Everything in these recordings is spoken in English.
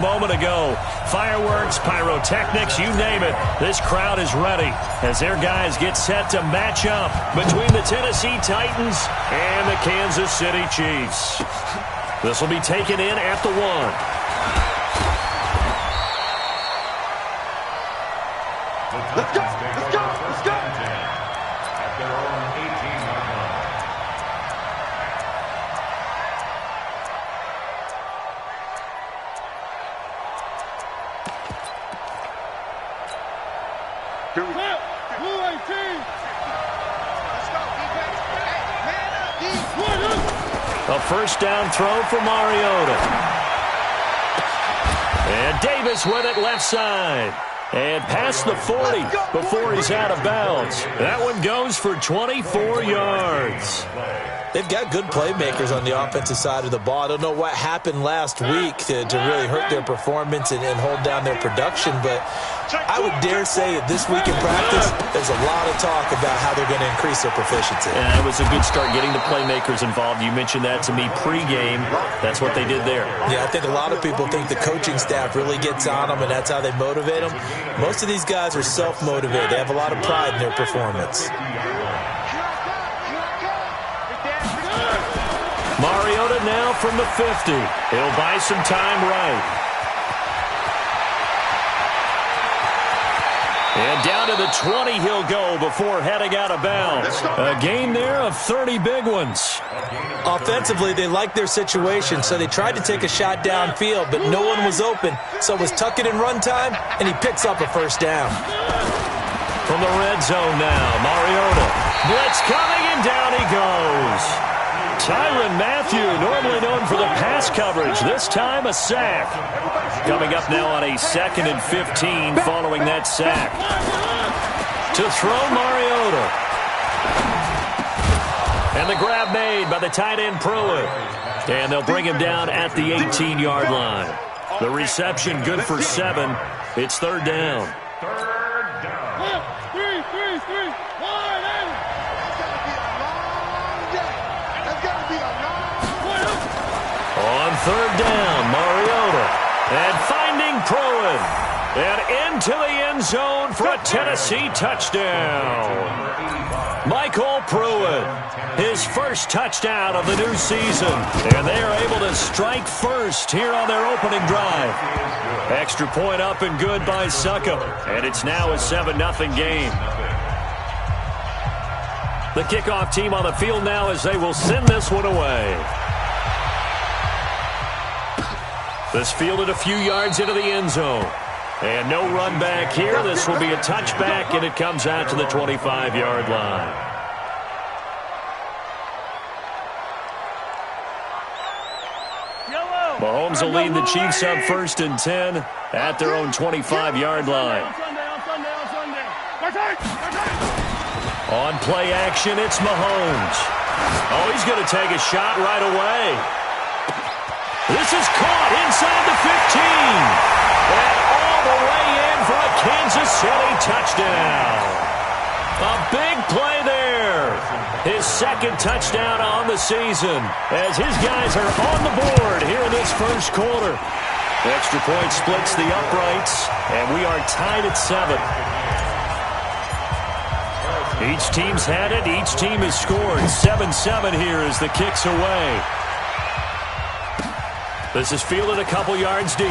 Moment ago, fireworks, pyrotechnics, you name it, this crowd is ready as their guys get set to match up between the Tennessee Titans and the Kansas City Chiefs. This will be taken in at the 1. Let's go, let's go, let's go. At their own 18-yard line. Blue 18. Let's go, defense. Man up, A first down throw for Mariota. And Davis with it left side. And past the 40 before he's out of bounds. That one goes for 24 yards. They've got good playmakers on the offensive side of the ball. I don't know what happened last week to really hurt their performance and hold down their production, but I would dare say that this week in practice, there's a lot of talk about how they're going to increase their proficiency. And it was a good start getting the playmakers involved. You mentioned that to me pregame. That's what they did there. Yeah, I think a lot of people think the coaching staff really gets on them, and that's how they motivate them. Most of these guys are self-motivated. They have a lot of pride in their performance. Mariota now from the 50. He'll buy some time right. And down to the 20 he'll go before heading out of bounds. A gain there of 30 big ones. Offensively, they liked their situation, so they tried to take a shot downfield, but no one was open. So it was tuck it in run time, and he picks up a first down. From the red zone now, Mariota. Blitz coming, and down he goes. Tyrann Mathieu, normally known for the pass coverage, this time a sack. Coming up now on a 2nd and 15 following that sack. To throw Mariota. And the grab made by the tight end Pruitt. And they'll bring him down at the 18-yard line. The reception good for 7. It's 3rd down. On 3rd down, Mariota. And finding Pruitt. And into the end zone for a Tennessee touchdown. Michael Pruitt, his first touchdown of the new season. And they are able to strike first here on their opening drive. Extra point up and good by Succop. And it's now a 7-0 game. The kickoff team on the field now as they will send this one away. This fielded a few yards into the end zone. And no run back here. This will be a touchback, and it comes out to the 25-yard line. Mahomes will lead the Chiefs up 1st and 10 at their own 25-yard line. On play action, it's Mahomes. Oh, he's going to take a shot right away. This is caught inside the 15. And all the way in for a Kansas City touchdown. A big play there. His 2nd touchdown on the season as his guys are on the board here in this first quarter. Extra point splits the uprights, and we are tied at 7. Each team's had it. Each team has scored. 7-7 here as the kick's away. This is fielded a couple yards deep.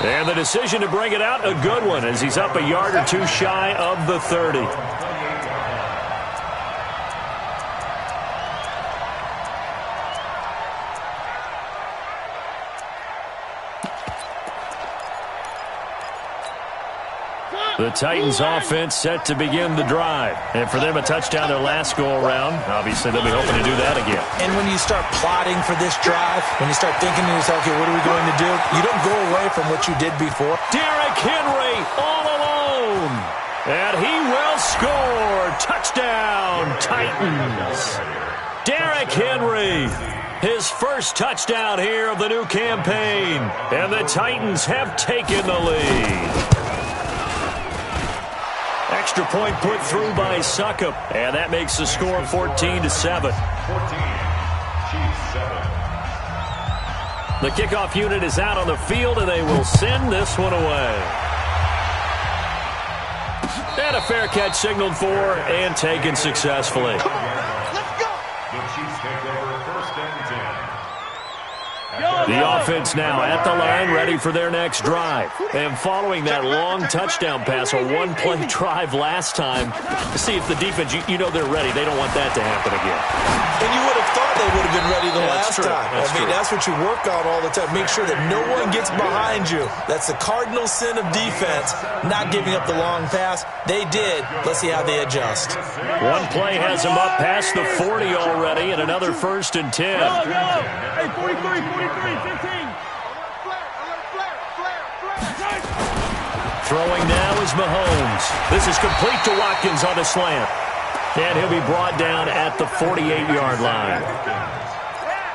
And the decision to bring it out, a good one, as he's up a yard or two shy of the 30. The Titans offense set to begin the drive. And for them, a touchdown their last go-around. Obviously, they'll be hoping to do that again. And when you start plotting for this drive, when you start thinking to yourself, okay, what are we going to do? You don't go away from what you did before. Derrick Henry all alone. And he will score. Touchdown, Titans. Derrick Henry. His first touchdown here of the new campaign. And the Titans have taken the lead. Extra point put through by Succop, and that makes the score 14-7. 14, Chiefs 7. The kickoff unit is out on the field, and they will send this one away. And a fair catch signaled for and taken successfully. Come on, man. Let's go. The Chiefs take over first and 10. The offense now at the line, ready for their next drive. And following that long touchdown pass, a one-play drive last time, to see if the defense, you know they're ready. They don't want that to happen again. And you would have thought they would have been ready the last time. That's what you work on all the time. Make sure that no one gets behind you. That's the cardinal sin of defense, not giving up the long pass. They did. Let's see how they adjust. One play has them up past the 40 already, and another first and 10. Hey, 43, 15. Throwing now is Mahomes. This is complete to Watkins on a slant. And he'll be brought down at the 48-yard line.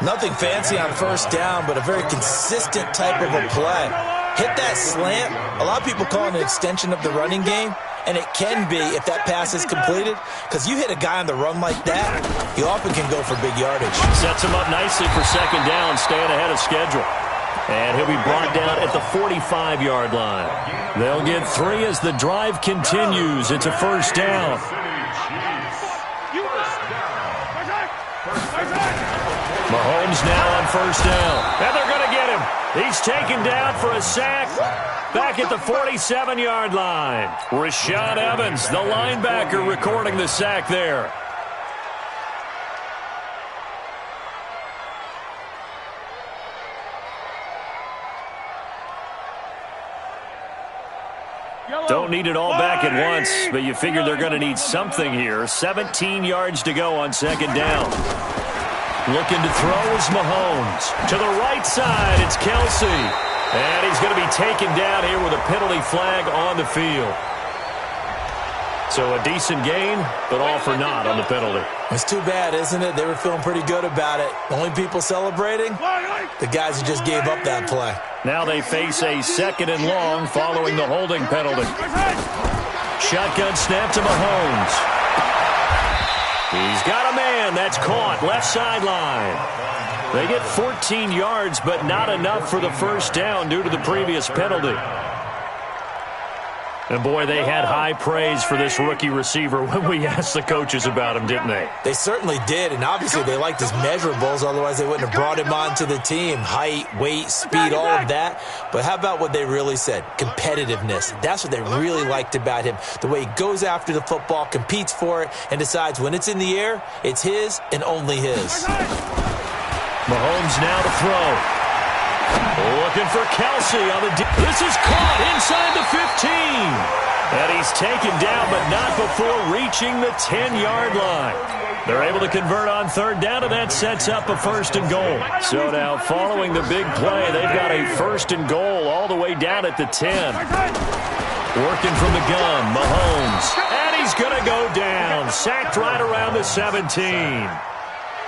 Nothing fancy on first down, but a very consistent type of a play. Hit that slant. A lot of people call it an extension of the running game, and it can be if that pass is completed, because you hit a guy on the run like that, you often can go for big yardage. Sets him up nicely for second down, staying ahead of schedule. And he'll be brought down at the 45-yard line. They'll get 3 as the drive continues. It's a first down. Mahomes now on first down. And they're going to get him. He's taken down for a sack back at the 47-yard line. Rashaan Evans, the linebacker, recording the sack there. Don't need it all back at once, but you figure they're going to need something here. 17 yards to go on second down. Looking to throw is Mahomes. To the right side, it's Kelsey. And he's going to be taken down here with a penalty flag on the field. So a decent gain, but all for naught on the penalty. It's too bad, isn't it? They were feeling pretty good about it. The only people celebrating, the guys who just gave up that play. Now they face a second and long following the holding penalty. Shotgun snap to Mahomes. He's got a man. That's caught. Left sideline. They get 14 yards, but not enough for the first down due to the previous penalty. And, boy, they had high praise for this rookie receiver when we asked the coaches about him, didn't they? They certainly did, and obviously they liked his measurables. Otherwise, they wouldn't have brought him onto the team. Height, weight, speed, all of that. But how about what they really said? Competitiveness. That's what they really liked about him. The way he goes after the football, competes for it, and decides when it's in the air, it's his and only his. Mahomes now to throw. Looking for Kelsey on the this is caught inside the 15. And he's taken down, but not before reaching the 10-yard line. They're able to convert on third down, and that sets up a first and goal. So now, following the big play, they've got a first and goal all the way down at the 10. Working from the gun, Mahomes. And he's going to go down. Sacked right around the 17.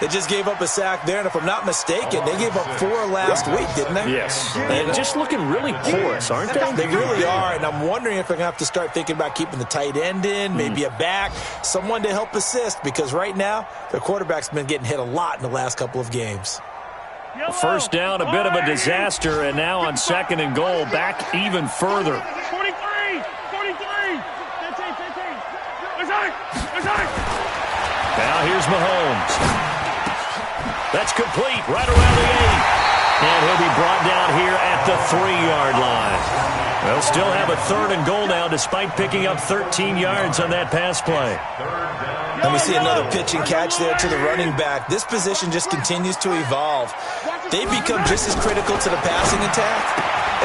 They just gave up a sack there, and if I'm not mistaken, they gave up 4 last week, didn't they? Yes. And just looking really porous, aren't they? They really are, and I'm wondering if they're going to have to start thinking about keeping the tight end in, maybe a back, someone to help assist, because right now, their quarterback's been getting hit a lot in the last couple of games. First down, a bit of a disaster, and now on second and goal, back even further. 43. Now here's Mahomes. That's complete, right around the 8. And he'll be brought down here at the 3-yard line. They'll still have a third and goal now, despite picking up 13 yards on that pass play. And we see another pitch and catch there to the running back. This position just continues to evolve. They become just as critical to the passing attack.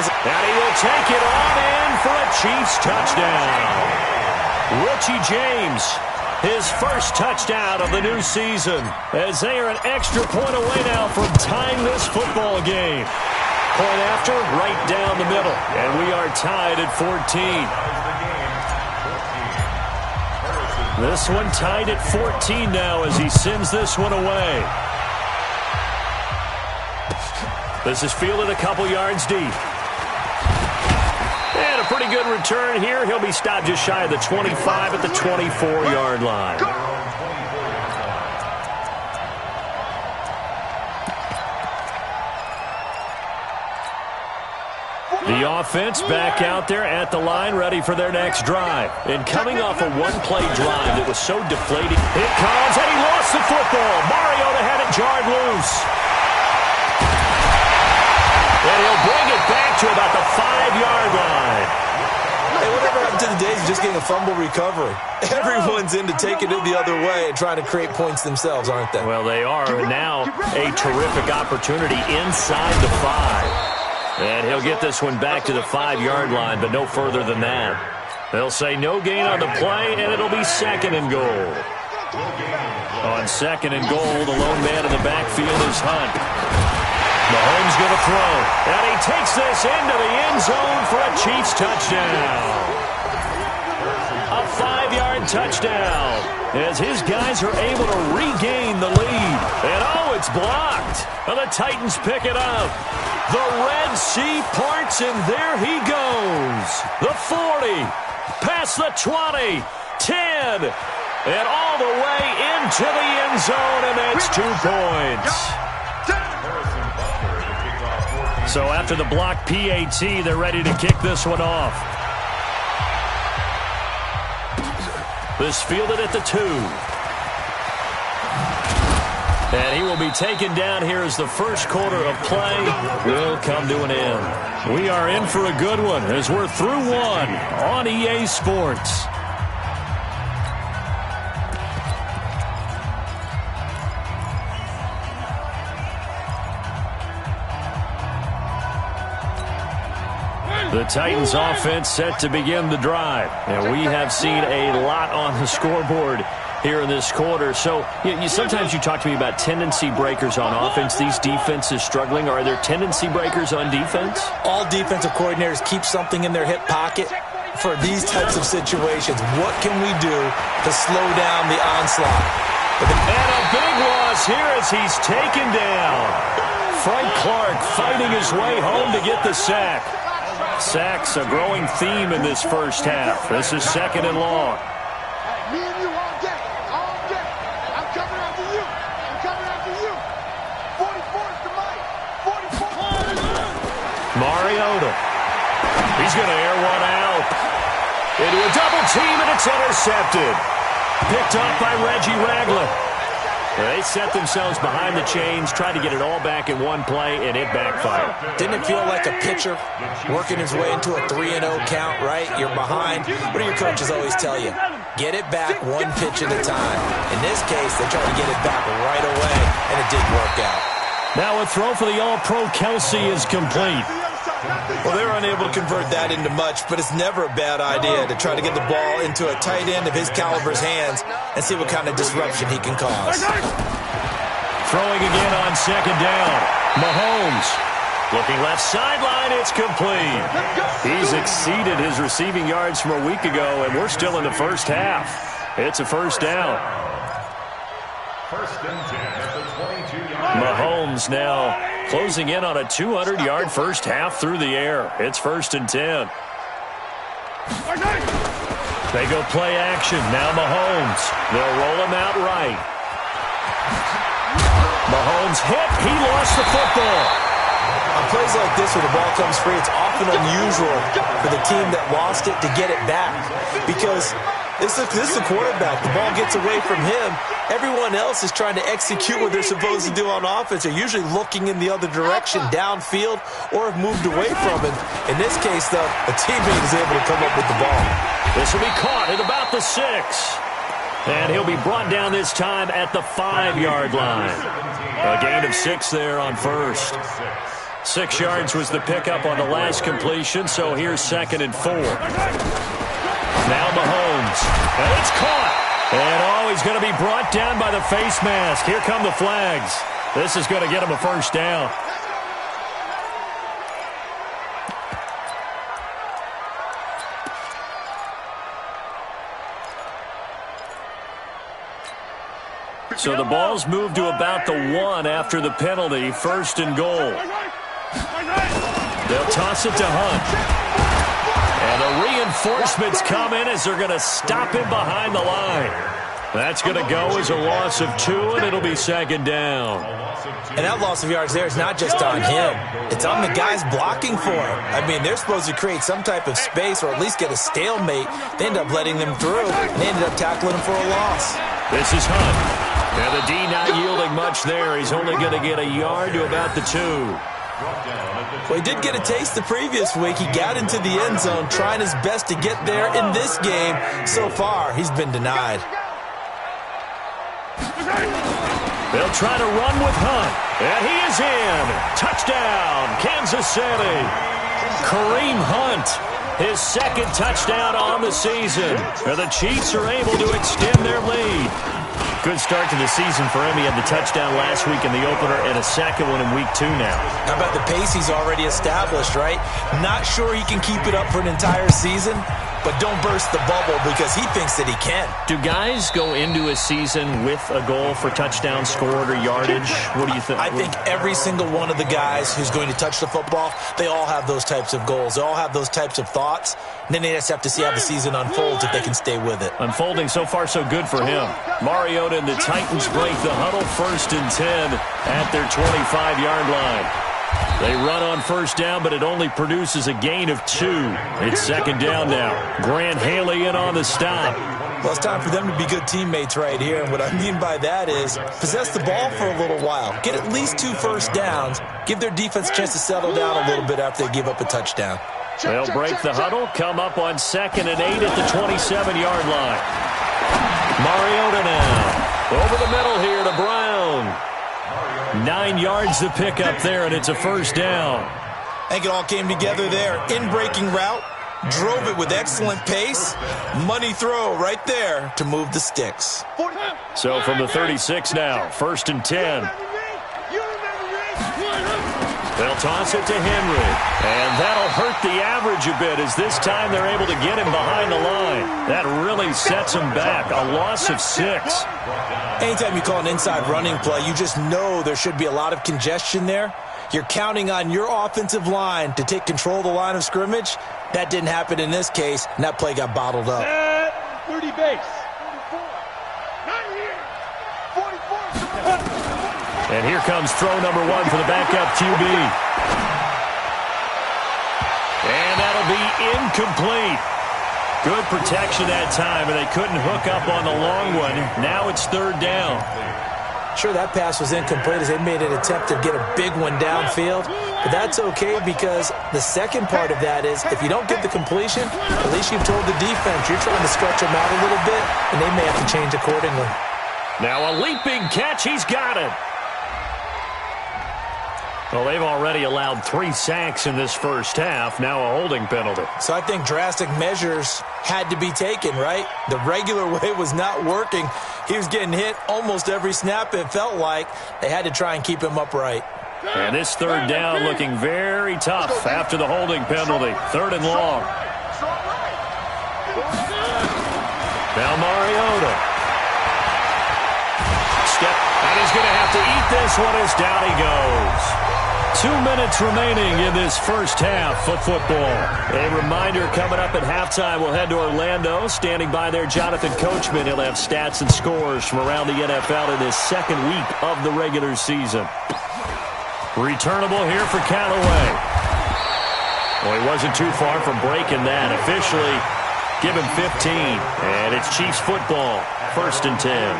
And he will take it on in for a Chiefs touchdown. Richie James. His first touchdown of the new season, as they are an extra point away now from tying this football game. Point after, right down the middle, and we are tied at 14. This one tied at 14 now as he sends this one away. This is fielded a couple yards deep. And a pretty good return here. He'll be stopped just shy of the 25 at the 24-yard line. The offense back out there at the line, ready for their next drive. And coming off a one-play drive that was so deflating. It comes, and he lost the football. Mariota had it jarred loose. And he'll bring it back to about the 5-yard line. Hey, whatever happened to the days of just getting a fumble recovery? Everyone's into taking it the other way and trying to create points themselves, aren't they? Well, they are. And now a terrific opportunity inside the 5. And he'll get this one back to the 5-yard line, but no further than that. They'll say no gain on the play, and it'll be 2nd and goal. On 2nd and goal, the lone man in the backfield is Hunt. Mahomes going to throw, and he takes this into the end zone for a Chiefs touchdown. A 5-yard touchdown as his guys are able to regain the lead. And oh, it's blocked. And the Titans pick it up. The Red Sea parts, and there he goes. The 40, past the 20, 10, and all the way into the end zone, and that's 2 points. So after the block PAT, they're ready to kick this one off. This fielded at the 2. And he will be taken down here as the first quarter of play will come to an end. We are in for a good one as we're through one on EA Sports. The Titans offense set to begin the drive. And we have seen a lot on the scoreboard here in this quarter. So sometimes you talk to me about tendency breakers on offense. These defenses struggling. Are there tendency breakers on defense? All defensive coordinators keep something in their hip pocket for these types of situations. What can we do to slow down the onslaught? And a big loss here as he's taken down. Frank Clark fighting his way home to get the sack. Sacks a growing theme in this first half. This is 2nd and long. Me and you all day. All day. I'm coming after you. I'm coming after you. 44 is to Mike. 44. Mariota. He's going to air one out. Into a double team, and it's intercepted. Picked up by Reggie Ragland. They set themselves behind the chains, tried to get it all back in one play, and it backfired. Didn't it feel like a pitcher working his way into a 3-0 count, right? You're behind. What do your coaches always tell you? Get it back one pitch at a time. In this case, they tried to get it back right away, and it didn't work out. Now a throw for the All-Pro Kelsey is complete. Well, they were unable to convert that into much, but it's never a bad idea to try to get the ball into a tight end of his caliber's hands and see what kind of disruption he can cause. Throwing again on 2nd down. Mahomes looking left sideline. It's complete. He's exceeded his receiving yards from a week ago, and we're still in the first half. It's a first down. 1st and 10 at the 22-yard line. Mahomes now closing in on a 200-yard first half through the air. It's 1st and 10. They go play action. Now Mahomes. They'll roll him out right. Mahomes hit. He lost the football. On plays like this where the ball comes free, it's often unusual for the team that lost it to get it back because this is the quarterback. The ball gets away from him. Everyone else is trying to execute what they're supposed to do on offense. They're usually looking in the other direction, downfield, or have moved away from him. In this case, though, a teammate is able to come up with the ball. This will be caught at about the 6. And he'll be brought down this time at the 5-yard line. A gain of 6 there on first. 6 yards was the pickup on the last completion, so here's 2nd and 4. Now Mahomes, and it's caught. And he's going to be brought down by the face mask. Here come the flags. This is going to get him a first down. So the ball's moved to about the 1 after the penalty. 1st and goal. They'll toss it to Hunt. And the reinforcements come in as they're going to stop him behind the line. That's going to go as a loss of 2, and it'll be second down. And that loss of yards there is not just on him. It's on the guys blocking for him. I mean, they're supposed to create some type of space or at least get a stalemate. They end up letting them through, and they ended up tackling him for a loss. This is Hunt. And the D not yielding much there. He's only going to get a yard to about the 2. Well, he did get a taste the previous week. He got into the end zone trying his best to get there in this game. So far, he's been denied. They'll try to run with Hunt. And he is in. Touchdown, Kansas City. Kareem Hunt, his second touchdown on the season. And the Chiefs are able to extend their lead. Good start to the season for him. He had the touchdown last week in the opener and a second one in week 2 now. How about the pace he's already established, right? Not sure he can keep it up for an entire season, but don't burst the bubble because he thinks that he can. Do guys go into a season with a goal for touchdown scored or yardage? What do you think? I think every single one of the guys who's going to touch the football, they all have those types of goals. They all have those types of thoughts. And then they just have to see how the season unfolds if they can stay with it. Unfolding so far so good for him. Mariota and the Titans break the huddle, 1st and 10 at their 25-yard line. They run on first down, but it only produces a gain of 2. It's second down now. Grant Haley in on the stop. Well, it's time for them to be good teammates right here. And what I mean by that is possess the ball for a little while. Get at least 2 first downs. Give their defense a chance to settle down a little bit after they give up a touchdown. They'll break the huddle, come up on 2nd and 8 at the 27-yard line. Mariota now. Over the middle here to Brown. 9 yards to pick up there, and it's a first down. I think it all came together there. In-breaking route, drove it with excellent pace. Money throw right there to move the sticks. So from the 36 now, 1st and 10. They'll toss it to Henry, and that'll hurt the average a bit as this time they're able to get him behind the line. That really sets him back, a loss of 6. Anytime you call an inside running play, you just know there should be a lot of congestion there. You're counting on your offensive line to take control of the line of scrimmage. That didn't happen in this case, and that play got bottled up. 30 base. 44. And here comes throw number 1 for the backup QB. And that'll be incomplete. Good protection that time, and they couldn't hook up on the long one. Now it's 3rd down. Sure, that pass was incomplete as they made an attempt to get a big one downfield. But that's okay because the second part of that is if you don't get the completion, at least you've told the defense you're trying to stretch them out a little bit, and they may have to change accordingly. Now a leaping catch. He's got it. Well, they've already allowed 3 sacks in this first half. Now a holding penalty. So I think drastic measures had to be taken, right? The regular way was not working. He was getting hit almost every snap, it felt like. They had to try and keep him upright. And this 3rd down looking very tough after the holding penalty. 3rd and long. Now Mariota. Step, and he's going to have to eat this one as down he goes. 2 minutes remaining in this first half of football. A reminder coming up at halftime, we'll head to Orlando. Standing by there, Jonathan Coachman. He'll have stats and scores from around the NFL in this second week of the regular season. Returnable here for Callaway. Well, he wasn't too far from breaking that. Officially, give him 15. And it's Chiefs football, 1st and 10.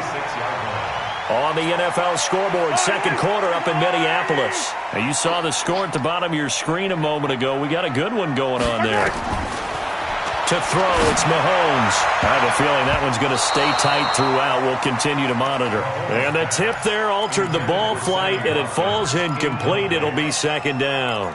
On the NFL scoreboard, second quarter up in Minneapolis. Now, you saw the score at the bottom of your screen a moment ago. We got a good one going on there. To throw, it's Mahomes. I have a feeling that one's going to stay tight throughout. We'll continue to monitor. And the tip there altered the ball flight, and it falls incomplete. It'll be second down.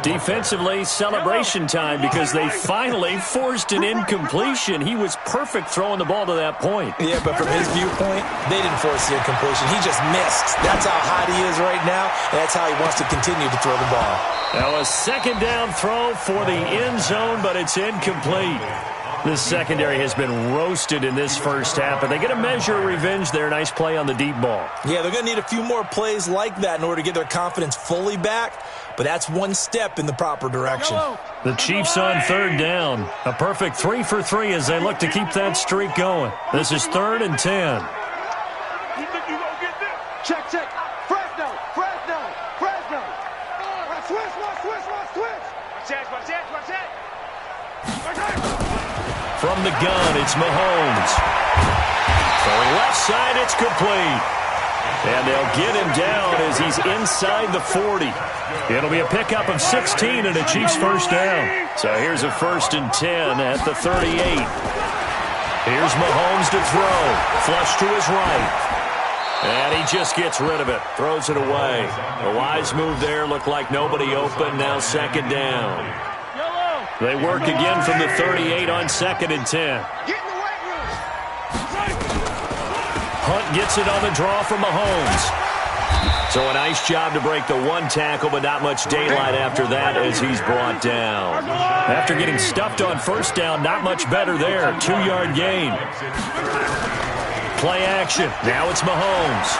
Defensively, celebration time because they finally forced an incompletion. He was perfect throwing the ball to that point. Yeah, but from his viewpoint, they didn't force the incompletion. He just missed. That's how hot he is right now, and that's how he wants to continue to throw the ball. Now a second down throw for the end zone, but it's incomplete. This secondary has been roasted in this first half, but they get a measure of revenge there. Nice play on the deep ball. Yeah, they're going to need a few more plays like that in order to get their confidence fully back. but that's one step in the proper direction. The Chiefs on third down. A perfect 3 for 3 as they look to keep that streak going. This is 3rd and 10. You think you gonna get this? Check. Fresno. Switch. Watch it. From the gun, it's Mahomes. For left side, it's complete. And they'll get him down as he's inside the 40. It'll be a pickup of 16 and a Chiefs first down. So here's a 1st and 10 at the 38. Here's Mahomes to throw. Flush to his right. And he just gets rid of it. Throws it away. A wise move there. Looked like nobody open. Now 2nd down. They work again from the 38 on 2nd and 10. Get in the weight room. Hunt gets it on the draw from Mahomes. So a nice job to break the 1 tackle, but not much daylight after that as he's brought down. After getting stuffed on 1st down, not much better there. 2-yard gain. Play action. Now it's Mahomes.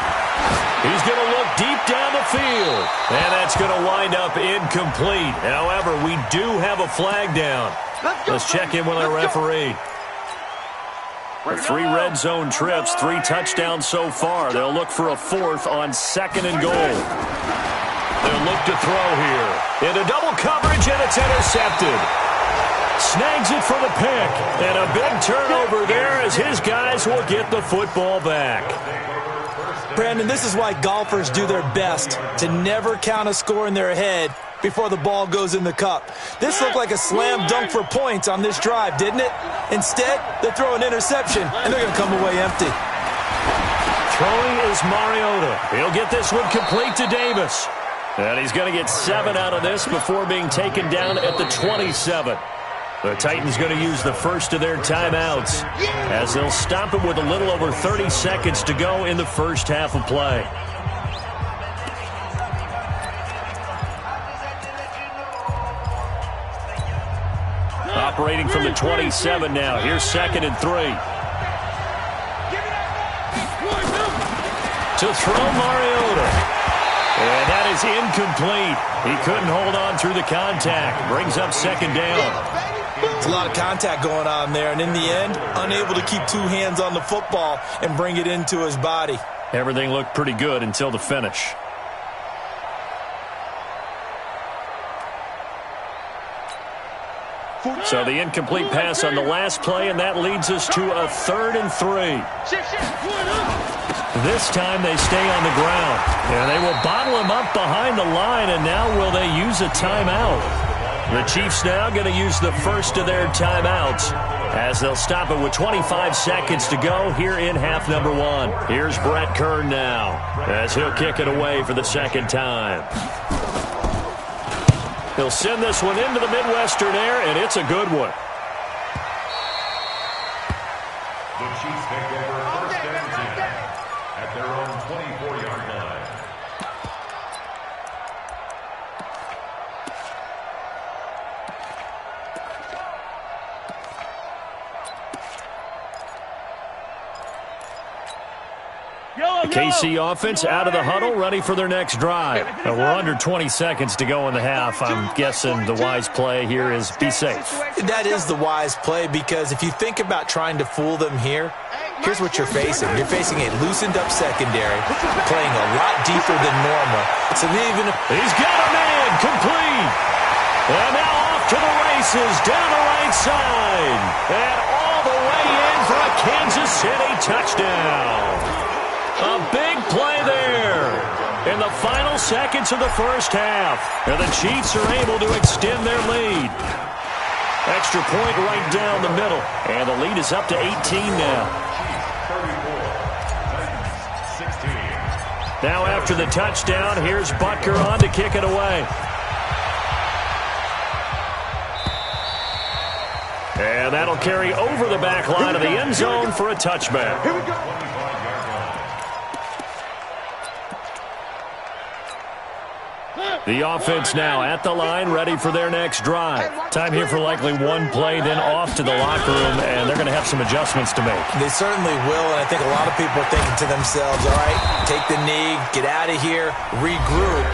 He's going to look deep down the field. And that's going to wind up incomplete. However, we do have a flag down. Let's check in with our referee. 3 red zone trips, 3 touchdowns so far. They'll look for a 4th on 2nd and goal. They'll look to throw here. Into double coverage, and it's intercepted. Snags it for the pick. And a big turnover there as his guys will get the football back. Brandon, this is why golfers do their best to never count a score in their head before the ball goes in the cup. This looked like a slam dunk for points on this drive, didn't it? Instead, they throw an interception, and they're going to come away empty. Throwing is Mariota. He'll get this one complete to Davis. And he's going to get 7 out of this before being taken down at the 27. The Titans going to use the first of their timeouts as they'll stop it with a little over 30 seconds to go in the first half of play. Operating from the 27 now. Here's 2nd and 3. To throw Mariota. And that is incomplete. He couldn't hold on through the contact. Brings up 2nd down. It's a lot of contact going on there, and in the end, unable to keep 2 hands on the football and bring it into his body. Everything looked pretty good until the finish. So the incomplete pass on the last play, and that leads us to a 3rd and 3. This time they stay on the ground. And they will bottle him up behind the line, and now will they use a timeout? The Chiefs now going to use the first of their timeouts as they'll stop it with 25 seconds to go here in half number 1. Here's Brett Kern now as he'll kick it away for the 2nd time. He'll send this one into the Midwestern air, and it's a good one. The Chiefs take over 1st and 10 at their own 24-yard line. KC offense out of the huddle, ready for their next drive. We're under 20 seconds to go in the half. I'm guessing the wise play here is be safe. That is the wise play, because if you think about trying to fool them here, here's what you're facing. You're facing a loosened-up secondary, playing a lot deeper than normal. So even if he's got a man complete. And now off to the races down the right side. And all the way in for a Kansas City touchdown. A big play there in the final seconds of the first half. And the Chiefs are able to extend their lead. Extra point right down the middle. And the lead is up to 18 now. Now after the touchdown, here's Butker on to kick it away. And that'll carry over the back line of the end zone for a touchback. Here we go. The offense now at the line, ready for their next drive. Time here for likely one play, then off to the locker room, and they're going to have some adjustments to make. They certainly will, and I think a lot of people are thinking to themselves, all right, take the knee, get out of here, regroup.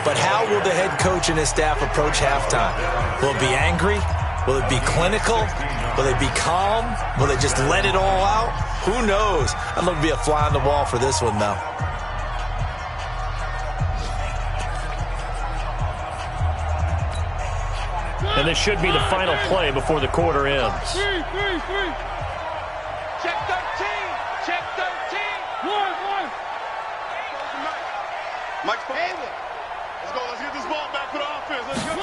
But how will the head coach and his staff approach halftime? Will it be angry? Will it be clinical? Will they be calm? Will they just let it all out? Who knows? I'd love to be a fly on the wall for this one, though. And this should be the final play before the quarter ends. Check 13. Check 13. One. Mike Haywood. Let's go. Let's get this ball back for the offense. Let's go.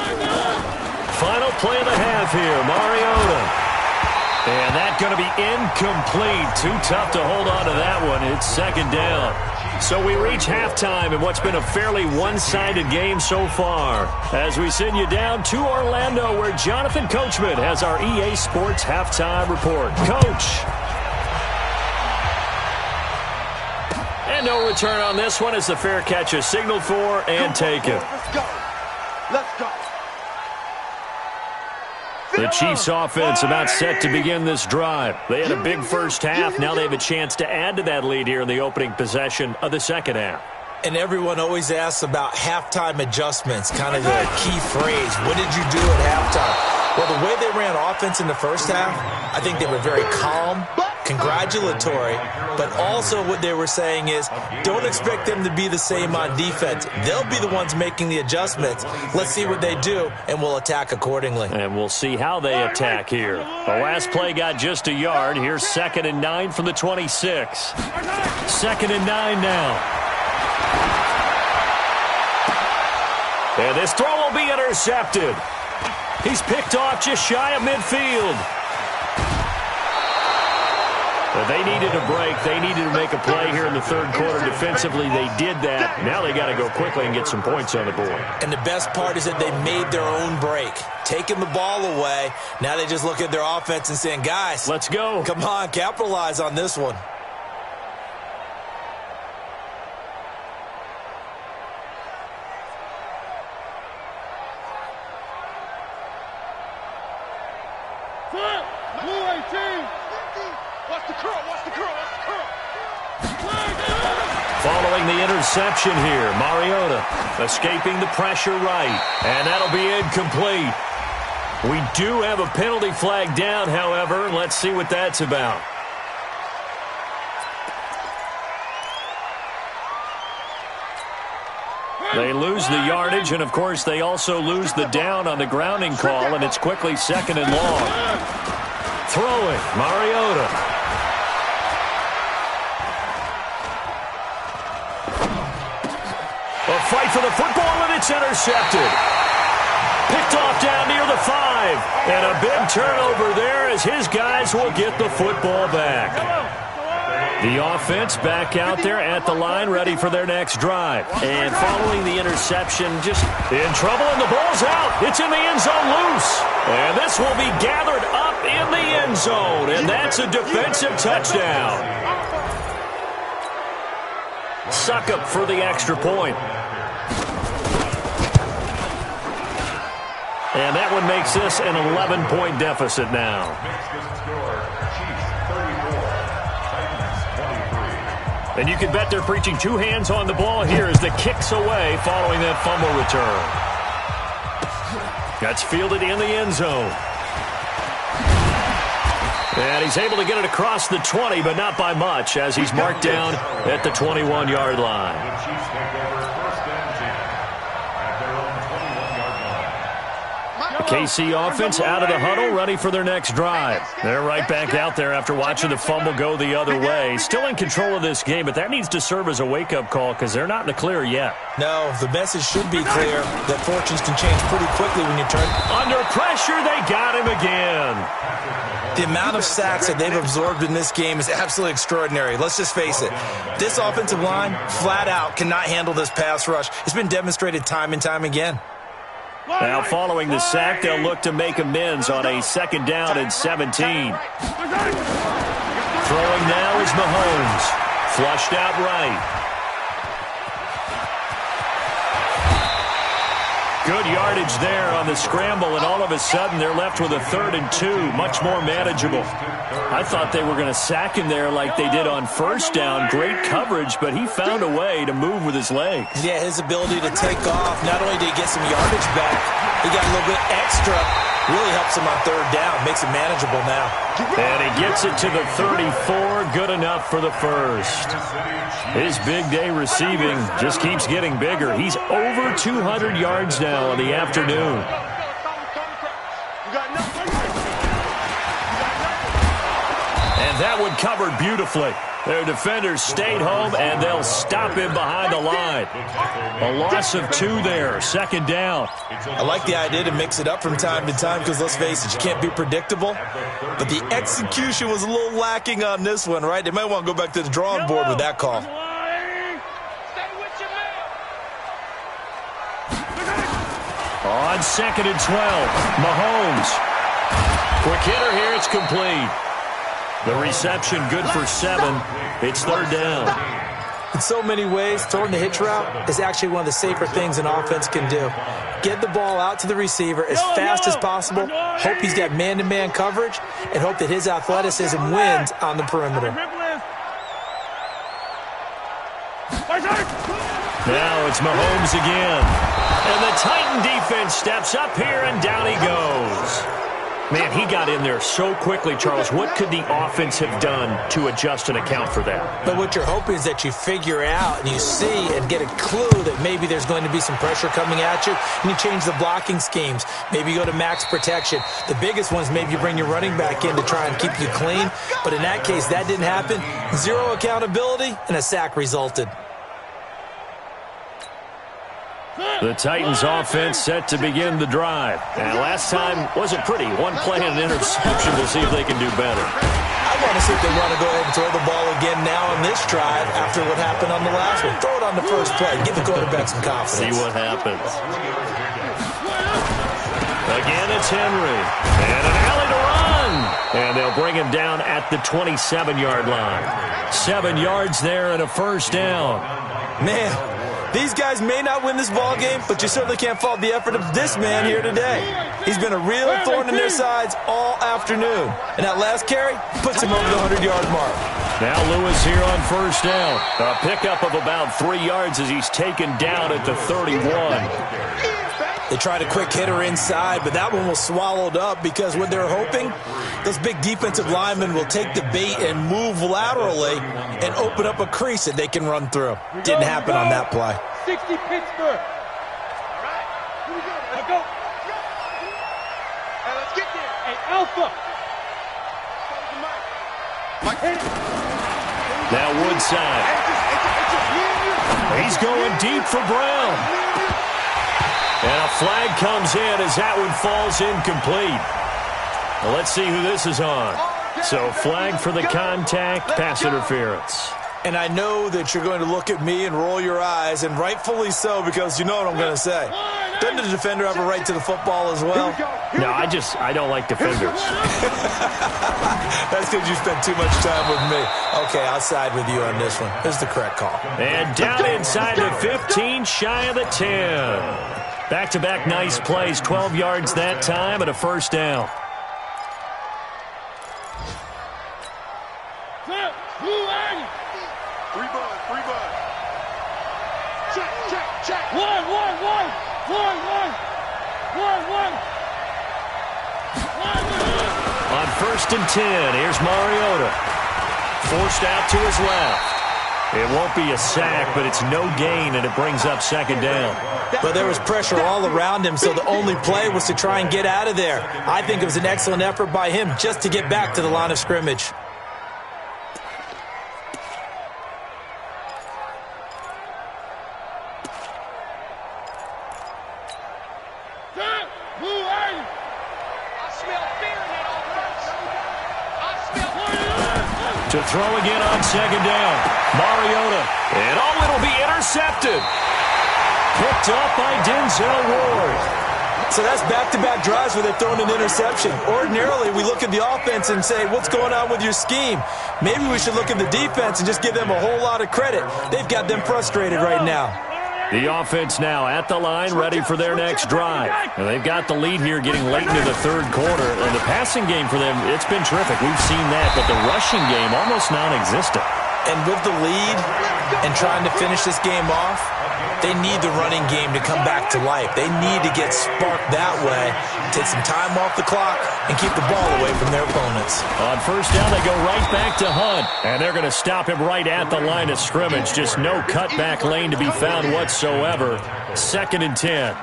Final play of the half here, Mariota. And that's going to be incomplete. Too tough to hold on to that one. It's second down. So we reach halftime in what's been a fairly one-sided game so far. As we send you down to Orlando, where Jonathan Coachman has our EA Sports halftime report. Coach. And no return on this one as the fair catch is signaled for and taken. Let's go. Let's go. The Chiefs offense about set to begin this drive. They had a big first half. Now they have a chance to add to that lead here in the opening possession of the second half. And everyone always asks about halftime adjustments, kind of the key phrase. What did you do at halftime? Well, the way they ran offense in the first half, I think they were very calm, congratulatory, but also what they were saying is don't expect them to be the same on defense. They'll be the ones making the adjustments. Let's see what they do, and we'll attack accordingly. And we'll see how they attack here. The last play got just a yard. Here's 2nd and 9 from the 26. 2nd and 9 now. And this throw will be intercepted. He's picked off just shy of midfield. But they needed a break. They needed to make a play here in the third quarter. Defensively, they did that. Now they got to go quickly and get some points on the board. And the best part is that they made their own break. Taking the ball away. Now they just look at their offense and saying, guys, let's go. Come on, capitalize on this one. Following the interception here, Mariota escaping the pressure right, and that'll be incomplete. We do have a penalty flag down, however. Let's see what that's about. They lose the yardage, and of course they also lose the down on the grounding call, and it's quickly 2nd and long. Throwing, Mariota. A fight for the football, and it's intercepted. Picked off down near the 5. And a big turnover there as his guys will get the football back. The offense back out there at the line, ready for their next drive. And following the interception, just in trouble, and the ball's out. It's in the end zone loose. And this will be gathered up in the end zone. And that's a defensive touchdown. Succop for the extra point. And that one makes this an 11-point deficit now. And you can bet they're preaching two hands on the ball here as the kick's away following that fumble return. That's fielded in the end zone. And he's able to get it across the 20, but not by much, as he's marked down at the 21-yard line. KC offense out of the huddle, ready for their next drive. They're right back out there after watching the fumble go the other way. Still in control of this game, but that needs to serve as a wake-up call because they're not in the clear yet. No, the message should be clear that fortunes can change pretty quickly when you turn. Under pressure, they got him again. The amount of sacks that they've absorbed in this game is absolutely extraordinary. Let's just face it. This offensive line, flat out, cannot handle this pass rush. It's been demonstrated time and time again. Now, following the sack, they'll look to make amends on a 2nd down and 17. Throwing now is Mahomes. Flushed out right. Good yardage there on the scramble, and all of a sudden they're left with a 3rd and 2, much more manageable. I thought they were going to sack him there like they did on 1st down. Great coverage, but he found a way to move with his legs. Yeah, his ability to take off, not only did he get some yardage back, he got a little bit extra. Really helps him on 3rd down, makes it manageable now. And he gets it to the 34, good enough for the 1st. His big day receiving just keeps getting bigger. He's over 200 yards now in the afternoon. And that one covered beautifully. Their defenders stayed home, and they'll stop him behind the line. A loss of 2 there, 2nd down. I like the idea to mix it up from time to time because, let's face it, you can't be predictable. But the execution was a little lacking on this one, right? They might want to go back to the drawing board with that call. On 2nd and 12, Mahomes. Quick hitter here, it's complete. The reception good for 7. It's 3rd down. In so many ways, throwing the hitch route is actually one of the safer things an offense can do. Get the ball out to the receiver as fast as possible, hope he's got man-to-man coverage, and hope that his athleticism wins on the perimeter. Now it's Mahomes again. And the Titan defense steps up here, and down he goes. Man, he got in there so quickly, Charles. What could the offense have done to adjust and account for that? But what you're hoping is that you figure out and you see and get a clue that maybe there's going to be some pressure coming at you, and you change the blocking schemes. Maybe you go to max protection. The biggest one is maybe you bring your running back in to try and keep you clean. But in that case, that didn't happen. 0 accountability, and a sack resulted. The Titans offense set to begin the drive. And last time wasn't pretty. 1 play and an interception. We'll see if they can do better. I want to see if they want to go ahead and throw the ball again now on this drive after what happened on the last one. Throw it on the first play. Give the quarterback some confidence. See what happens. Again, it's Henry. And an alley to run. And they'll bring him down at the 27-yard line. 7 yards there and a 1st down. Man, these guys may not win this ball game, but you certainly can't fault the effort of this man here today. He's been a real thorn in their sides all afternoon. And that last carry puts him over the 100-yard mark. Now Lewis here on 1st down. A pickup of about 3 yards as he's taken down at the 31. They tried a quick hitter inside, but that one was swallowed up because what they're hoping, those big defensive linemen will take the bait and move laterally and open up a crease that they can run through. Didn't happen on that play. 60 Pittsburgh. All right. Here we go. Let's go. Hey, let's get there. Hey, Alpha. Now Woodside. He's going deep for Brown. And a flag comes in as that one falls incomplete. Well, let's see who this is on. So flag for the contact, pass interference. And I know that you're going to look at me and roll your eyes, and rightfully so, because you know what I'm going to say. Doesn't the defender have a right to the football as well? No, I don't like defenders. That's because you spent too much time with me. Okay, I'll side with you on this one. This is the correct call. And down inside the 15, shy of the 10. Back-to-back nice plays, 12 yards that time and a 1st down. Free bud. Check. One. On 1st and 10, here's Mariota. Forced out to his left. It won't be a sack, but it's no gain, and it brings up 2nd down. But there was pressure all around him, so the only play was to try and get out of there. I think it was an excellent effort by him just to get back to the line of scrimmage. To throw again on 2nd down. Mariota. And it'll be intercepted. Picked up by Denzel Ward. So that's back-to-back drives where they're throwing an interception. Ordinarily, we look at the offense and say, what's going on with your scheme? Maybe we should look at the defense and just give them a whole lot of credit. They've got them frustrated right now. The offense now at the line, ready for their next drive. And they've got the lead here getting late into the third quarter. And the passing game for them, it's been terrific. We've seen that, but the rushing game almost non-existent. And with the lead and trying to finish this game off, they need the running game to come back to life. They need to get sparked that way, take some time off the clock, and keep the ball away from their opponents. On first down, they go right back to Hunt. And they're going to stop him right at the line of scrimmage. Just no cutback lane to be found whatsoever. 2nd and 10.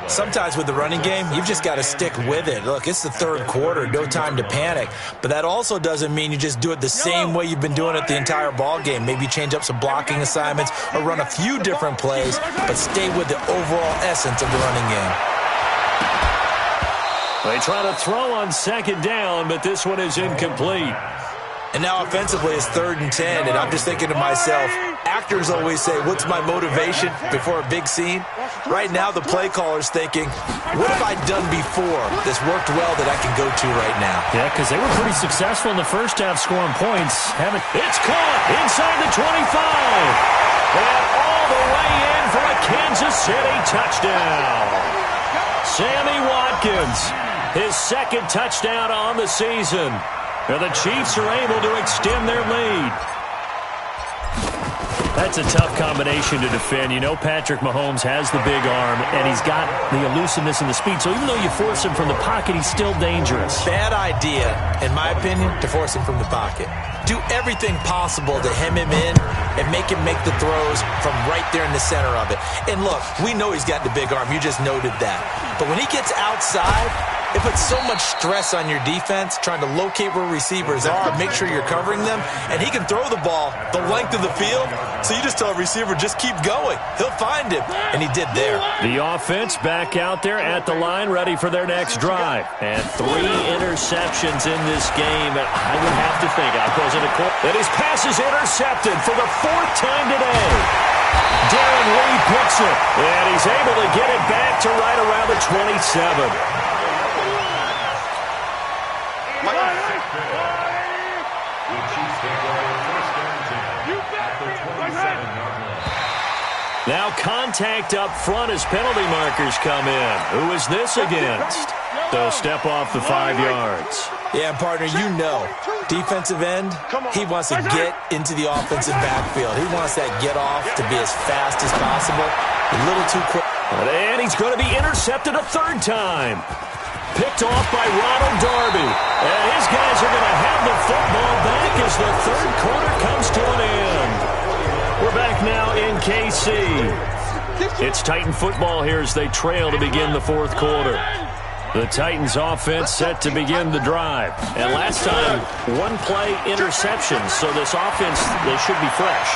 Sometimes with the running game, you've just got to stick with it. Look, it's the third quarter, no time to panic. But that also doesn't mean you just do it the same way you've been doing it the entire ball game. Maybe change up some blocking assignments or run a few different plays, but stay with the overall essence of the running game. They try to throw on 2nd down, but this one is incomplete. And now offensively it's 3rd and 10, and I'm just thinking to myself, actors always say, what's my motivation before a big scene? Right now the play caller's thinking, what have I done before that's worked well that I can go to right now? Yeah, because they were pretty successful in the first half scoring points. It's caught inside the 25. And all the way in for a Kansas City touchdown. Sammy Watkins, his 2nd touchdown on the season. And the Chiefs are able to extend their lead. That's a tough combination to defend. You know Patrick Mahomes has the big arm, and he's got the elusiveness and the speed. So even though you force him from the pocket, he's still dangerous. Bad idea, in my opinion, to force him from the pocket. Do everything possible to hem him in and make him make the throws from right there in the center of it. And look, we know he's got the big arm. You just noted that. But when he gets outside, it puts so much stress on your defense trying to locate where receivers are, make sure you're covering them, and he can throw the ball the length of the field, so you just tell a receiver, just keep going. He'll find him, and he did there. The offense back out there at the line, ready for their next drive. And 3 interceptions in this game. I would have to think, that his pass is intercepted for the 4th time today. Darren Lee picks it, and he's able to get it back to right around the 27. Now contact up front as penalty markers come in. Who is this against? They'll step off the 5 yards. Yeah, partner, you know, defensive end, he wants to get into the offensive backfield. He wants that get off to be as fast as possible, a little too quick. And he's going to be intercepted a 3rd time. Picked off by Ronald Darby. And his guys are going to have the football back as the 3rd quarter comes to an end. We're back now in KC. It's Titan football here as they trail to begin the 4th quarter. The Titans offense set to begin the drive. And last time, 1-play interceptions, so this offense, they should be fresh.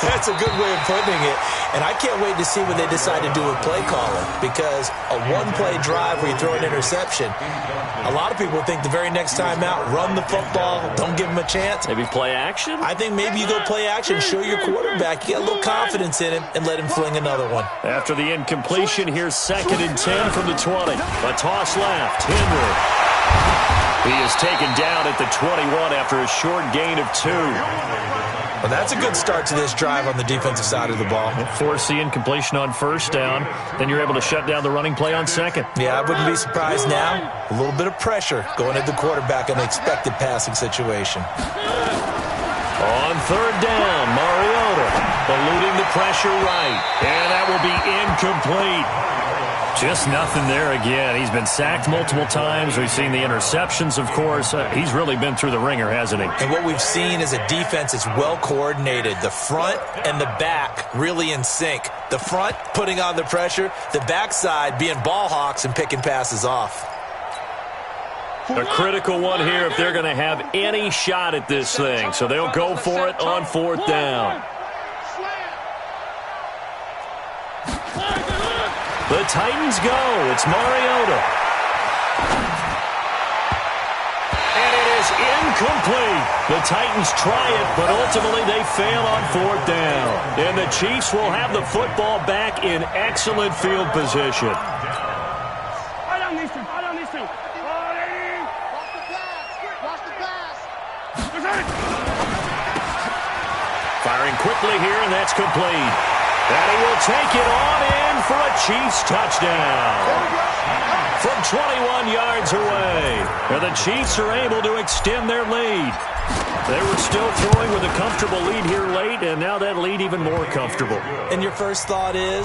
That's a good way of putting it. And I can't wait to see what they decide to do with play calling, because a 1-play drive where you throw an interception, a lot of people think the very next time out, run the football, don't give them a chance. Maybe play action? I think maybe you go play action, show your quarterback, you get a little confidence in him, and let him fling another one. After the incompletion, here's 2nd and 10 from the 20. A toss left. Henry. He is taken down at the 21 after a short gain of 2. Well, that's a good start to this drive on the defensive side of the ball. Force the incompletion on 1st down. Then you're able to shut down the running play on 2nd. Yeah, I wouldn't be surprised now. A little bit of pressure going at the quarterback in an expected passing situation. On 3rd down, Mariota eluding the pressure right. And that will be incomplete. Just nothing there again. He's been sacked multiple times. We've seen the interceptions, of course. He's really been through the ringer, hasn't he? And what we've seen is a defense that's well coordinated. The front and the back really in sync. The front putting on the pressure, the backside being ball hawks and picking passes off. A critical one here if they're going to have any shot at this thing. So they'll go for it on 4th down. The Titans go. It's Mariota. And it is incomplete. The Titans try it, but ultimately they fail on 4th down. And the Chiefs will have the football back in excellent field position. Firing quickly here, and that's complete. And he will take it on in for a Chiefs touchdown. From 21 yards away. And the Chiefs are able to extend their lead. They were still throwing with a comfortable lead here late, and now that lead even more comfortable. And your first thought is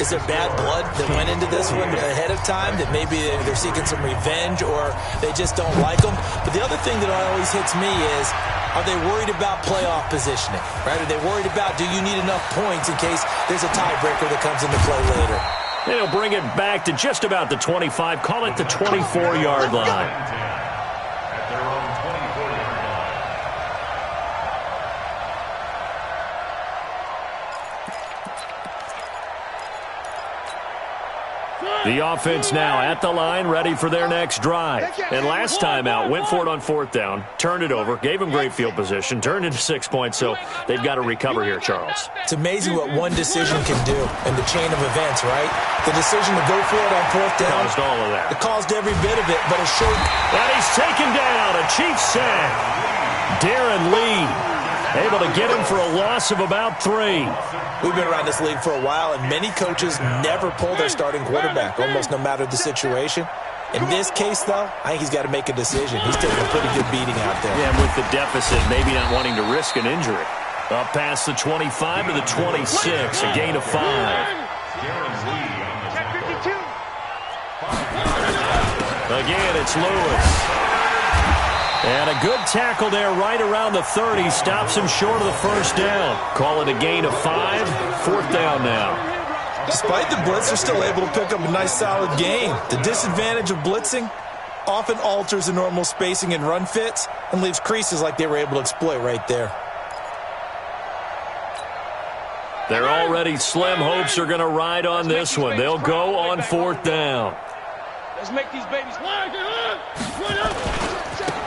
there bad blood that went into this one ahead of time, that maybe they're seeking some revenge or they just don't like them? But the other thing that always hits me is, are they worried about playoff positioning? Right? Are they worried about, do you need enough points in case there's a tiebreaker that comes into play later? They'll bring it back to just about the 25, call it the 24-yard line. The offense now at the line, ready for their next drive. And last time out, went for it on fourth down, turned it over, gave them great field position, turned into 6 points, so they've got to recover here, Charles. It's amazing what one decision can do in the chain of events, right? The decision to go for it on fourth down. Caused all of that. It caused every bit of it, but it showed. And he's taken down, a Chiefs sack. Darren Lee able to get him for a loss of about 3. We've been around this league for a while, and many coaches never pull their starting quarterback, almost no matter the situation. In this case, though, I think he's got to make a decision. He's taking a pretty good beating out there. Yeah, with the deficit, maybe not wanting to risk an injury. Up past the 25 to the 26, a gain of 5. Again, it's Lewis. And a good tackle there right around the 30. Stops him short of the first down. Call it a gain of 5. Fourth down now. Despite the blitz, they're still able to pick up a nice solid gain. The disadvantage of blitzing often alters the normal spacing and run fits and leaves creases like they were able to exploit right there. Their already slim hopes are going to ride on this one. They'll go on fourth down. Let's make these babies line.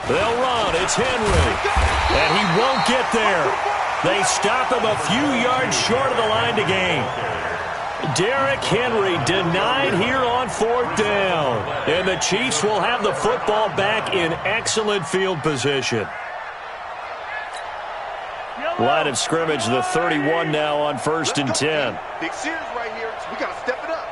They'll run. It's Henry. And he won't get there. They stop him a few yards short of the line to gain. Derrick Henry denied here on fourth down. And the Chiefs will have the football back in excellent field position. Line of scrimmage, the 31 now on 1st and 10. Big series right here. We got to step it up.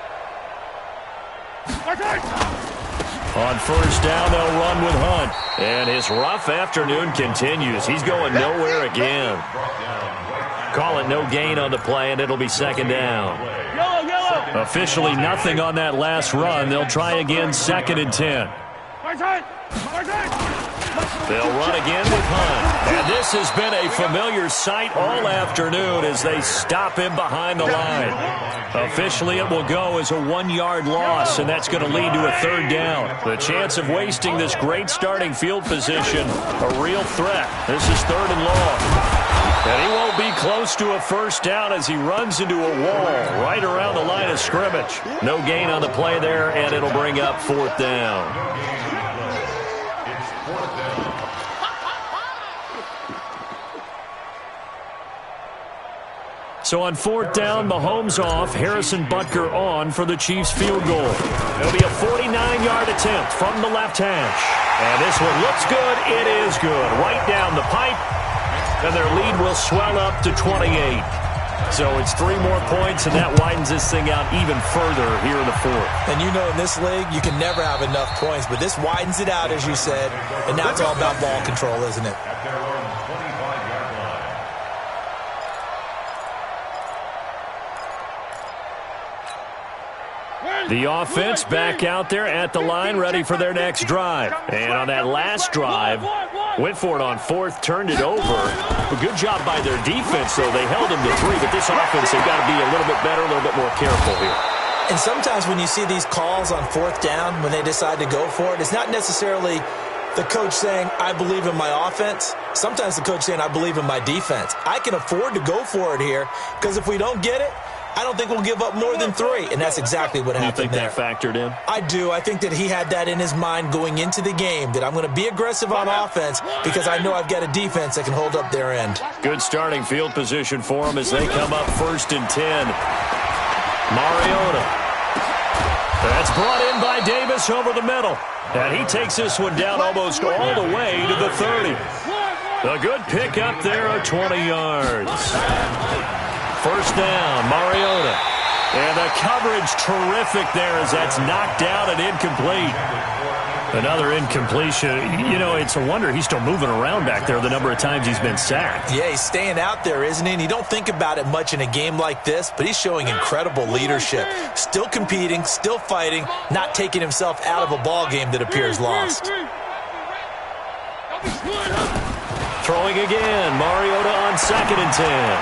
On first down, they'll run with Hunt. And his rough afternoon continues. He's going nowhere again. Call it no gain on the play, and it'll be second down. Officially nothing on that last run. They'll try again, 2nd and 10. They'll run again with Hunt. And this has been a familiar sight all afternoon as they stop him behind the line. Officially, it will go as a 1-yard loss, and that's going to lead to a 3rd down. The chance of wasting this great starting field position, a real threat. This is 3rd and long. And he won't be close to a first down as he runs into a wall right around the line of scrimmage. No gain on the play there, and it'll bring up 4th down. So on 4th down, Mahomes off, Harrison Butker on for the Chiefs field goal. It'll be a 49-yard attempt from the left hash. And this one looks good. It is good. Right down the pipe. And their lead will swell up to 28. So it's 3 more points, and that widens this thing out even further here in the 4th. And you know in this league, you can never have enough points, but this widens it out, as you said. And now it's all about ball control, isn't it? The offense back out there at the line, ready for their next drive. And on that last drive, went for it on 4th, turned it over. A good job by their defense, though. They held them to 3, but this offense, they've got to be a little bit better, a little bit more careful here. And sometimes when you see these calls on 4th down, when they decide to go for it, it's not necessarily the coach saying, I believe in my offense. Sometimes the coach saying, I believe in my defense. I can afford to go for it here, because if we don't get it, I don't think we'll give up more than 3, and that's exactly what happened there. You think that factored in? I do. I think that he had that in his mind going into the game, that I'm going to be aggressive on offense because I know I've got a defense that can hold up their end. Good starting field position for them as they come up 1st and 10. Mariota. That's brought in by Davis over the middle. And he takes this one down almost all the way to the 30. A good pick up there of 20 yards. First down, Mariota. And the coverage terrific there as that's knocked out and incomplete. Another incompletion. You know, it's a wonder he's still moving around back there the number of times he's been sacked. Yeah, he's staying out there, isn't he? And you don't think about it much in a game like this, but he's showing incredible leadership. Still competing, still fighting, not taking himself out of a ball game that appears lost. Throwing again, Mariota on 2nd and 10.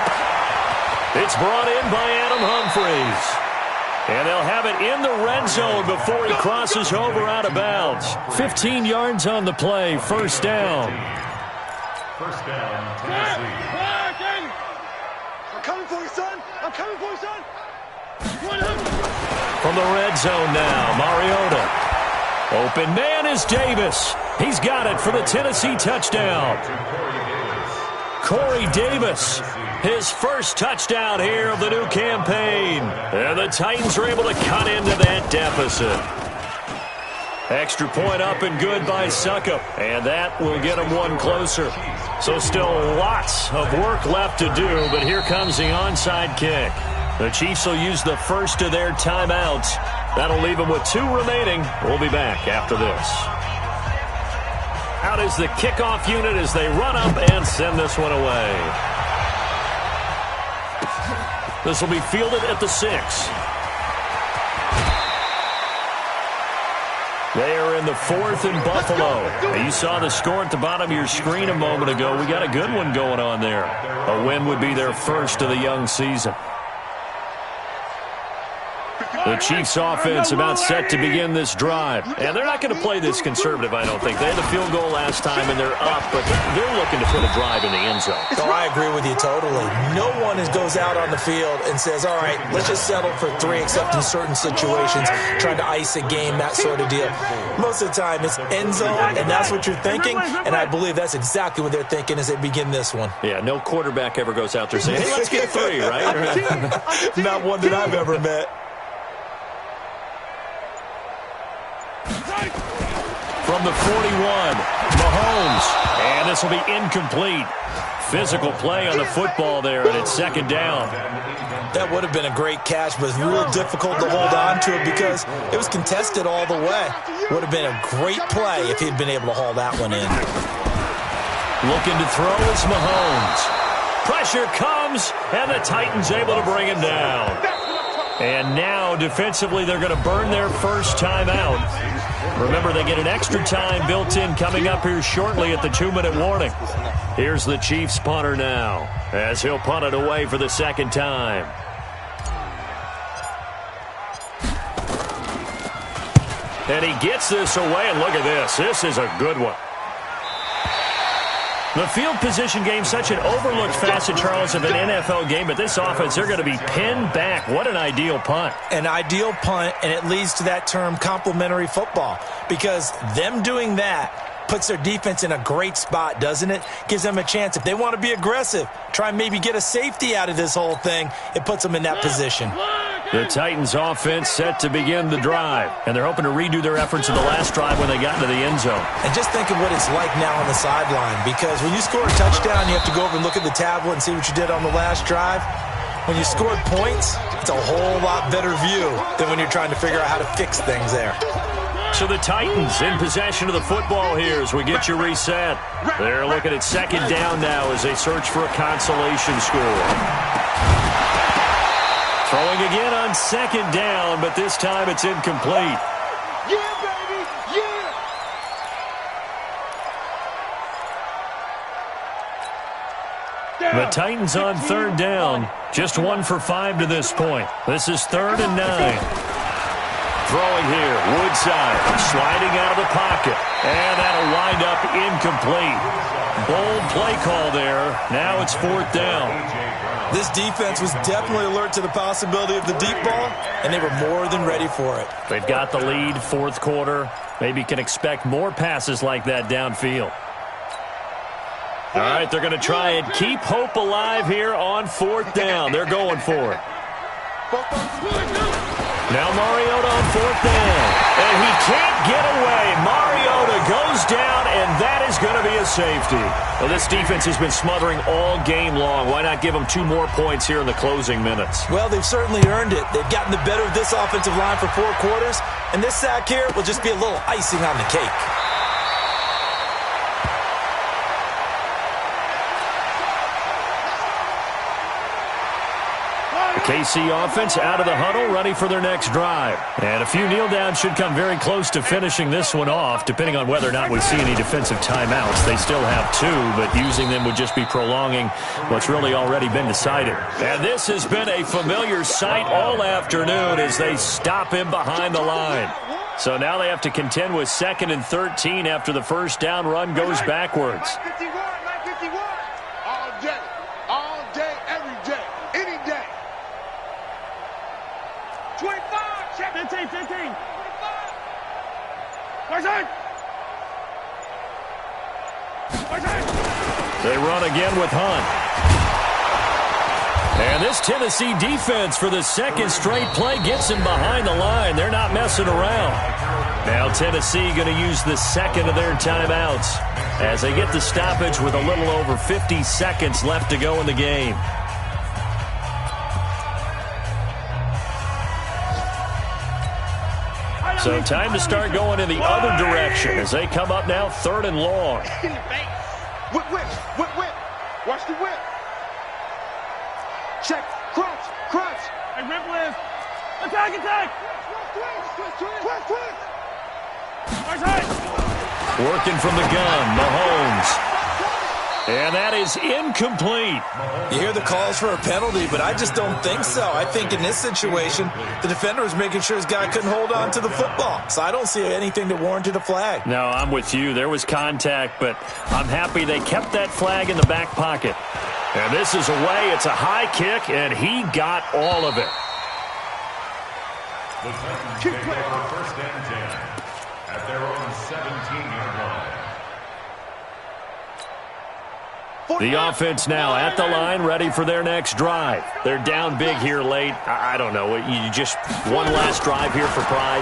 It's brought in by Adam Humphries. And they'll have it in the red zone before he crosses over out of bounds. 15 yards on the play, first down. First down, Tennessee. I'm coming for you, son. I'm coming for you, son. From the red zone now, Mariota. Open man is Davis. He's got it for the Tennessee touchdown. Corey Davis. His first touchdown here of the new campaign. And the Titans are able to cut into that deficit. Extra point up and good by Suckup. And that will get him one closer. So still lots of work left to do, but here comes the onside kick. The Chiefs will use the first of their timeouts. That'll leave them with 2 remaining. We'll be back after this. Out is the kickoff unit as they run up and send this one away. This will be fielded at the 6. They are in the 4th in Buffalo. You saw the score at the bottom of your screen a moment ago. We got a good one going on there. A win would be their first of the young season. The Chiefs offense about set to begin this drive. And they're not going to play this conservative, I don't think. They had the field goal last time, and they're up, but they're looking to put a drive in the end zone. Oh, I agree with you totally. No one goes out on the field and says, all right, let's just settle for 3, except in certain situations, trying to ice a game, that sort of deal. Most of the time, it's end zone, and that's what you're thinking, and I believe that's exactly what they're thinking as they begin this one. Yeah, no quarterback ever goes out there saying, hey, let's get 3, right? Not one that I've ever met. From the 41, Mahomes. And this will be incomplete. Physical play on the football there, and it's 2nd down. That would have been a great catch, but it's real difficult to hold on to it because it was contested all the way. Would have been a great play if he'd been able to haul that one in. Looking to throw is Mahomes. Pressure comes, and the Titans able to bring him down. And now, defensively, they're going to burn their first time out. Remember, they get an extra time built in coming up here shortly at the 2-minute warning. Here's the Chiefs punter now, as he'll punt it away for the 2nd time. And he gets this away, and look at this. This is a good one. The field position game, such an overlooked facet, Charles, of an NFL game, but this offense, they're going to be pinned back. What an ideal punt. An ideal punt, and it leads to that term complementary football, because them doing that puts their defense in a great spot, doesn't it? Gives them a chance. If they want to be aggressive, try and maybe get a safety out of this whole thing, it puts them in that position. The Titans offense set to begin the drive, and they're hoping to redo their efforts in the last drive when they got into the end zone. And just think of what it's like now on the sideline, because when you score a touchdown, you have to go over and look at the tablet and see what you did on the last drive. When you scored points, it's a whole lot better view than when you're trying to figure out how to fix things there. So the Titans in possession of the football here as we get you reset. They're looking at 2nd down now as they search for a consolation score. Throwing again on 2nd down, but this time it's incomplete. Yeah, baby, yeah! The Titans on 3rd down. Just 1 for 5 to this point. This is 3rd and 9. Throwing here, Woodside, sliding out of the pocket. And that'll wind up incomplete. Bold play call there. Now it's 4th down. This defense was definitely alert to the possibility of the deep ball, and they were more than ready for it. They've got the lead, 4th quarter. Maybe can expect more passes like that downfield. All right, they're going to try and keep hope alive here on 4th down. They're going for it. Now Mariota on 4th down. And he can't get away. Mariota goes down, and that is going to be a safety. Well, this defense has been smothering all game long. Why not give them 2 more points here in the closing minutes? Well, they've certainly earned it. They've gotten the better of this offensive line for 4 quarters, and this sack here will just be a little icing on the cake. KC offense out of the huddle, ready for their next drive. And a few kneel downs should come very close to finishing this one off, depending on whether or not we see any defensive timeouts. They still have 2, but using them would just be prolonging what's really already been decided. And this has been a familiar sight all afternoon as they stop him behind the line. So now they have to contend with 2nd and 13 after the first down run goes backwards. 951. All day, every day, any day. 25, check. 15. 25. They run again with Hunt. And this Tennessee defense for the 2nd straight play gets him behind the line. They're not messing around. Now Tennessee going to use the 2nd of their timeouts as they get the stoppage with a little over 50 seconds left to go in the game. So time to start going in the other direction as they come up now 3rd and long. Whip. Watch the whip. Check. Crunch. Hey, rip list. Attack. Working from the gun, Mahomes. And that is incomplete. You hear the calls for a penalty, but I just don't think so. I think in this situation, the defender was making sure his guy couldn't hold on to the football. So I don't see anything that warranted a flag. No, I'm with you. There was contact, but I'm happy they kept that flag in the back pocket. And this is away. It's a high kick, and he got all of it. The Titans take over 1st and 10 at their own 17-yard line. The offense now at the line, ready for their next drive. They're down big here late. I don't know. You just one last drive here for pride?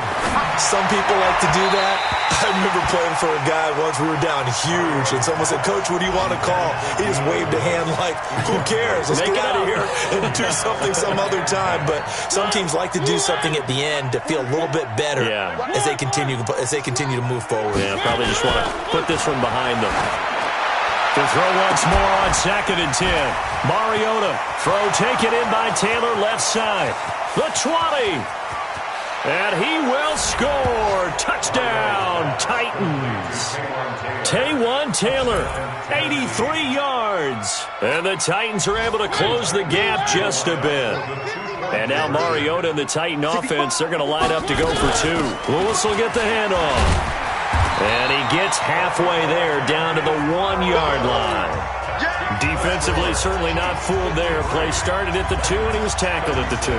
Some people like to do that. I remember playing for a guy once. We were down huge, and someone said, "Coach, what do you want to call?" He just waved a hand like, "Who cares? Let's get out of here and do something some other time." But some teams like to do something at the end to feel a little bit better as they continue to move forward. Yeah, probably just want to put this one behind them. To throw once more on 2nd and 10. Mariota, throw taken in by Taylor, left side. The 20. And he will score. Touchdown, Titans. Taywan Taylor, 83 yards. And the Titans are able to close the gap just a bit. And now Mariota and the Titan offense, they're going to line up to go for 2. Lewis will get the handoff. And he gets halfway there, down to the 1-yard line. Defensively, certainly not fooled there. Play started at the 2, and he was tackled at the 2.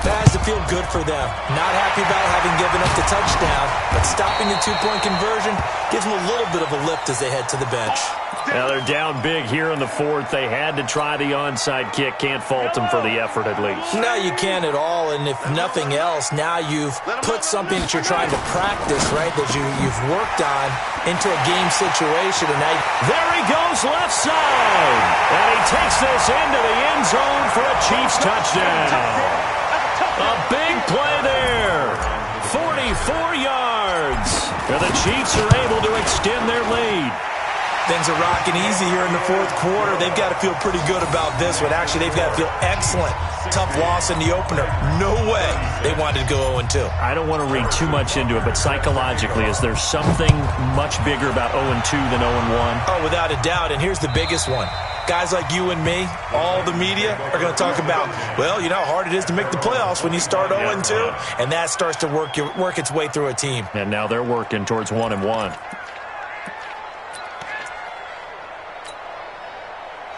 That has to feel good for them. Not happy about having given up the touchdown, but stopping the 2-point conversion gives them a little bit of a lift as they head to the bench. Now they're down big here in the 4th. They had to try the onside kick. Can't fault them for the effort at least. No, you can't at all. And if nothing else, now you've put something that you're trying to practice, right, that you've worked on into a game situation. And now there he goes left side. And he takes this into the end zone for a Chiefs touchdown. A big play there. 44 yards. And the Chiefs are able to extend their lead. Things are rocking easy here in the 4th quarter. They've got to feel pretty good about this one. Actually, they've got to feel excellent. Tough loss in the opener. No way they wanted to go 0-2. I don't want to read too much into it, but psychologically, is there something much bigger about 0-2 than 0-1? Oh, without a doubt, and here's the biggest one. Guys like you and me, all the media, are going to talk about, well, you know how hard it is to make the playoffs when you start 0-2, and that starts to work its way through a team. And now they're working towards 1-1.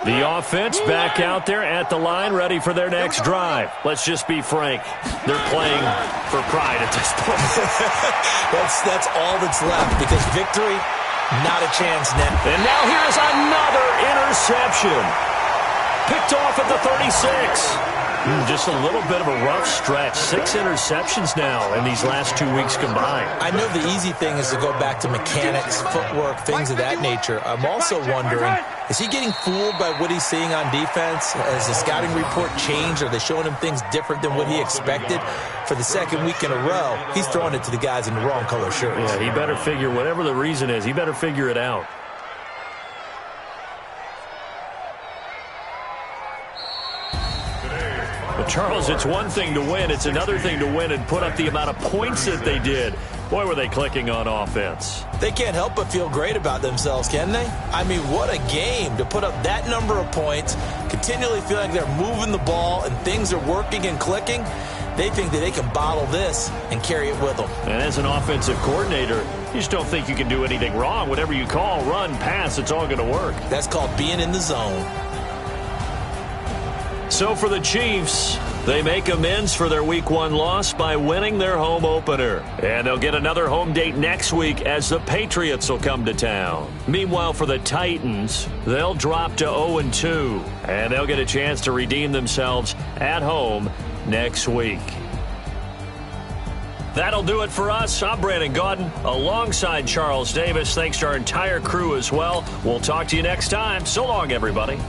The offense back out there at the line, ready for their next drive. Let's just be frank. They're playing for pride at this point. That's all that's left, because victory, not a chance now. And now here's another interception. Picked off at the 36. Just a little bit of a rough stretch. 6 interceptions now in these last 2 weeks combined. I know the easy thing is to go back to mechanics, footwork, things of that nature. I'm also wondering, is he getting fooled by what he's seeing on defense? Has the scouting report changed? Are they showing him things different than what he expected? For the second week in a row, he's throwing it to the guys in the wrong color shirts. Yeah, he better figure, whatever the reason is, he better figure it out. But Charles, it's one thing to win. It's another thing to win and put up the amount of points that they did. Boy, were they clicking on offense. They can't help but feel great about themselves, can they? I mean, what a game to put up that number of points, continually feel like they're moving the ball and things are working and clicking. They think that they can bottle this and carry it with them. And as an offensive coordinator, you just don't think you can do anything wrong. Whatever you call, run, pass, it's all going to work. That's called being in the zone. So for the Chiefs, they make amends for their Week 1 loss by winning their home opener. And they'll get another home date next week as the Patriots will come to town. Meanwhile, for the Titans, they'll drop to 0-2. And they'll get a chance to redeem themselves at home next week. That'll do it for us. I'm Brandon Gaudin alongside Charles Davis. Thanks to our entire crew as well. We'll talk to you next time. So long, everybody.